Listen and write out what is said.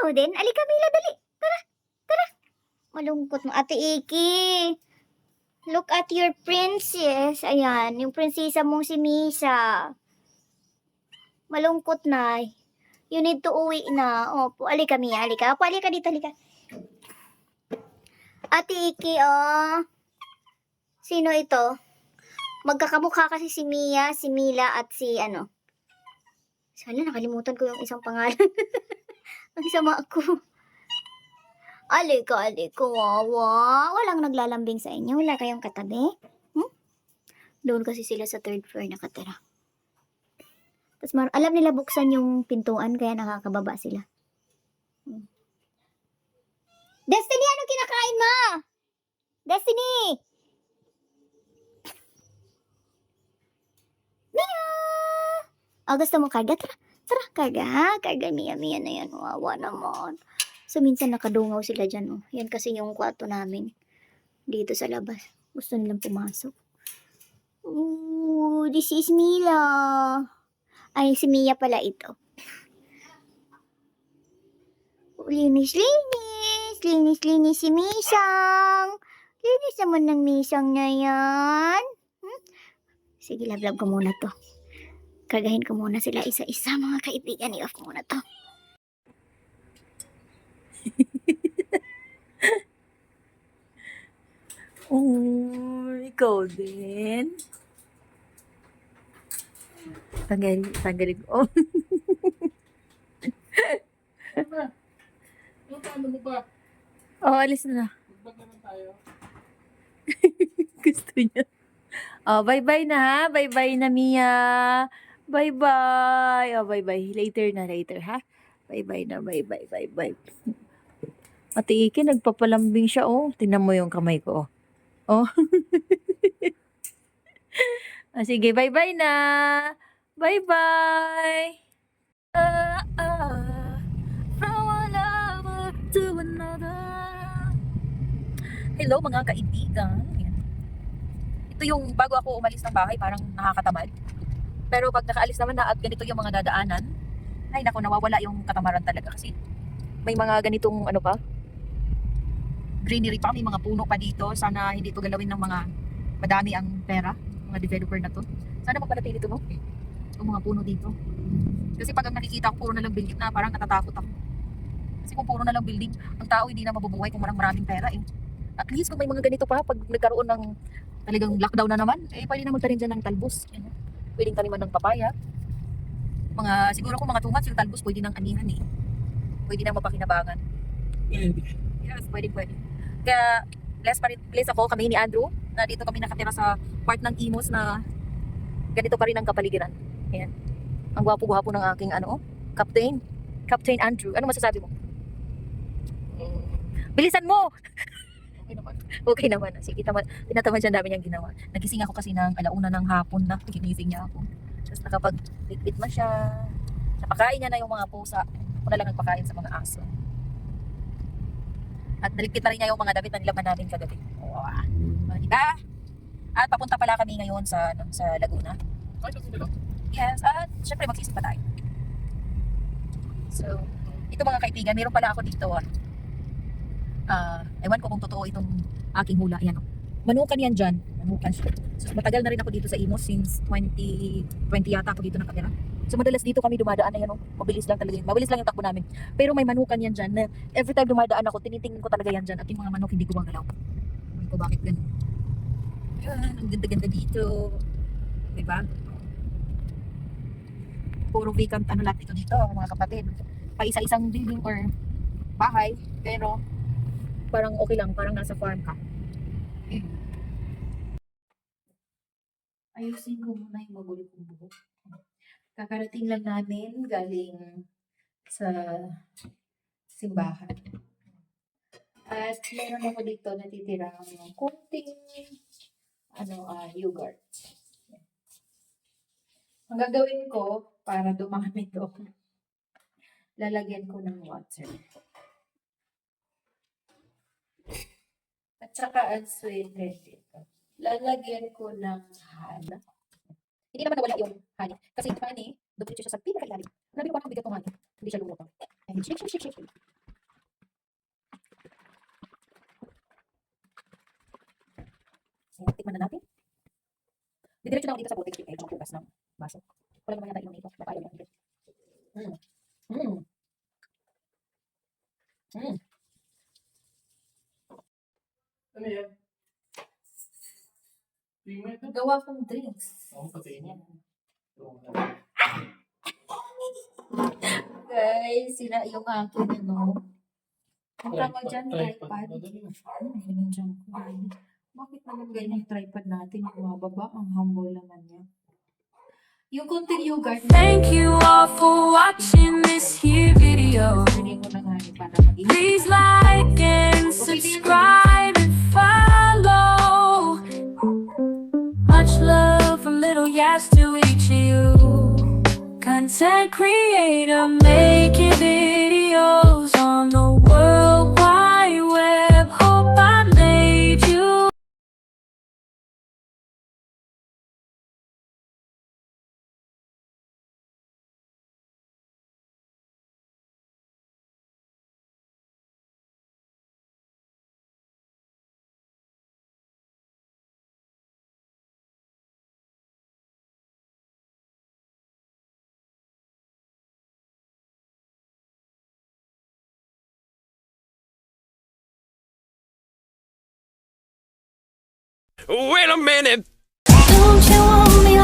Ikaw din? Alika Mila, dali. Tara, tara. Malungkot mo, Ate Iki. Look at your princess. Ayan, yung prinsesa mong si Misa. Malungkot na. You need to uwi na. Opo, alika Mia, alika. Opo, alika dito, alika. Ate Iki, oh. Sino ito? Magkakamukha kasi si Mia, si Mila, at si ano. Sana nakalimutan ko yung isang pangalan. Ang sama ko. Alika, alika, wawa. Walang naglalambing sa inyo. Wala kayong katabi? Doon kasi sila sa third floor nakatira. Tapos alam nila buksan yung pintuan kaya nakakababa sila. Destiny, ano kinakain mo? Destiny! Mia! Oh, gusto mo karga? Tara, tara, karga. Karga, Mia, Mia na yan. Wawa naman. So, minsan nakadungaw sila dyan. Oh. Yan kasi yung kwarto namin. Dito sa labas. Gusto nilang pumasok. Ooh, this is Mila. Ay, si Mia pala ito. Linis, linis. Linis, linis si Misang. Linis naman ng Misang na yan. Sige, love ko muna to. Kargahin ko muna sila isa-isa, mga kaibigan. I-off ko muna to. Oh, ikaw din. Tanggalin ko. Ano mo ba? Oh, alis na. Magbag naman tayo. Gusto niya. Oh, bye-bye na ha. Bye-bye na, Mia. Bye-bye. Oh, bye-bye. Later na, later ha. Bye-bye na, bye-bye, bye-bye. Ate Iki, nagpapalambing siya, oh. Tingnan mo yung kamay ko, oh. Oh. Ah, sige, bye-bye na. Bye-bye. From one lover to another. Hello mga kaibigan. Ito yung bago ako umalis ng bahay, parang nakakatamad. Pero pag nakaalis naman na at ganito yung mga dadaanan, ay naku, nawawala yung katamaran talaga kasi may mga ganitong ano pa, greenery pa, may mga puno pa dito. Sana hindi ito galawin ng mga madami ang pera, mga developer na to. Sana magpanatili ito, no? Yung mga puno dito. Kasi pag ang nakikita ko puro na lang building na, parang natatakot ako. Kasi kung puro na lang building, ang tao hindi na mabubuhay kung maraming pera eh. At least kung may mga ganito pa, pag nagkaroon ng talagang lockdown na naman, eh pwede na magtanim dyan ng talbos. Yan, pwedeng taniman ng papaya. Siguro kung mga 2 months yung talbos, pwede nang anihan eh. Pwede nang mapakinabangan. Yes, pwede. Kaya, bless ako, kami ni Andrew, na dito kami nakatira sa part ng Imos na ganito pa rin ang kapaligiran. Ayan. Ang gwapo-gwapo ng aking Captain Andrew. Ano masasabi mo? Bilisan mo! Okay naman. Okay naman. Sige, tinatamad siya, dami niyang ginawa. Nagising ako kasi ng 1:00 ng hapon na. Ginising niya ako. Tapos nakapag-bit na siya. Napakain niya na yung mga pusa. Ako na lang nagpakain sa mga aso. At naligpit na rin niya yung mga damit na nilaban namin kagabi. Wow. Diba? At papunta pala kami ngayon sa Laguna. Ay, kasi nila. Yes, at syempre mag-isip pa tayo. So, ito mga kaibigan, meron pala ako dito. Ewan ko kung totoo itong aking hula. Ayan, oh. Manukan yan dyan. Manukan siya. So, matagal na rin ako dito sa Imos since 2020 yata ako dito nakatira. So, madalas dito kami dumadaan. Ayan, oh. Mabilis lang talaga yun. Mabilis lang yung takbo namin. Pero may manukan yan dyan na every time dumadaan ako, tinitingin ko talaga yan dyan. At yung mga manok hindi ko magalaw. Ewan ko bakit ganun. Ayan, ang ganda-ganda dito. Diba? Puro vacant lot dito mga kapatid. Pa isa-isang building or bahay, pero parang okay lang, parang nasa farm ka. Ayusin ko muna yung magulo kong buhok. Kakarating lang namin galing sa simbahan. At meron ako dito natitirang kunting yogurt. Ang gagawin ko para dumami ito, lalagyan ko ng water. At saka ang sweet dito. Lalagyan ko ng honey. Hindi naman nawala yung honey. Kasi yung honey, dumitso siya sa pinakailalim. Nabi ko parang bigat ng honey. Hindi siya lumuto. And shake. gawa kong drinks. Ako pati niya. Guys, sila yung akin, ano. Punta mo dyan, tripod. Ano yun dyan? Bakit naman ganyan yung tripod natin? Bumababa, ang humble naman niya. Yung konting yogurt. Thank you all for watching this here video. Hindi ko na nga para mag-init. Please like and subscribe and follow. Much love from Little Yas to each of you. Content creator making videos on the World Wide Web. Hope I made you. Wait a minute. Don't you want me